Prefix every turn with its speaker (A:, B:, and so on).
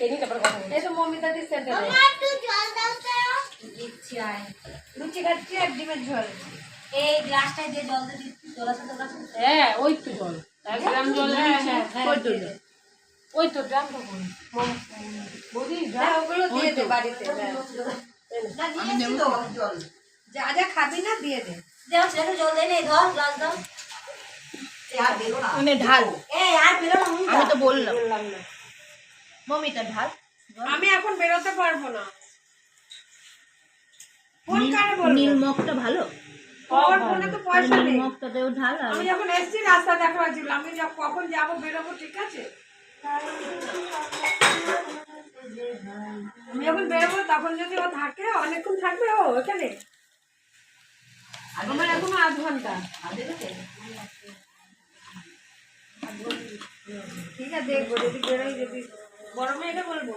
A: এদিকে আবার কথা বলি।
B: এই তো মমিতা দি সেন্টারে
C: মামা একটু জল দাও তো।
D: দিচ্ছি আয়।
B: লুচি খাচ্ছি আর ডিমের ঝোল।
D: এই গ্লাসটায় দিয়ে জল দিয়ে দিচ্ছি, জল আছে তোর কাছে?
A: হ্যাঁ ওই তো জল 1 গ্রাম জল দিয়েছি।
B: ওই তো
A: ওই তো ড্রামটা কোন বৌদি
B: হ্যাঁ ওগুলো দিয়ে দে বাড়িতে হ্যাঁ।
D: না, দিয়েছি তো জল।
B: যা যা খাবি না দিয়ে দে।
D: দেও, ছেলেকে জল দে নে, ধর গ্লাস দাও। এই আর বেরো না।
E: মানে ঢাল
D: এই আর বেরো না,
E: আমি তো বললাম
B: বললাম না
E: মমিতা ঢাল
B: আমি এখন বেরোতে পারবো না। ফোন কারে বলবো?
E: নীলমকটা ভালো
B: ওর ফোনে তো পয়সা নেই।
E: নীলমকটাতেও ঢাল আর
B: আমি যখন এসেছি রাস্তা দেখা হয়েছিল, আমি কখন যাবো বেরোবো ঠিক আছে। আমি যখন বেরোবো তখন যদি ও থাকে, অনেকক্ষণ থাকবে ও এখানে। আমার এখনো 8 ঘন্টা। ঠিক আছে দেখবো যদি বেরোই, যদি বড় মেয়েকে বলবো।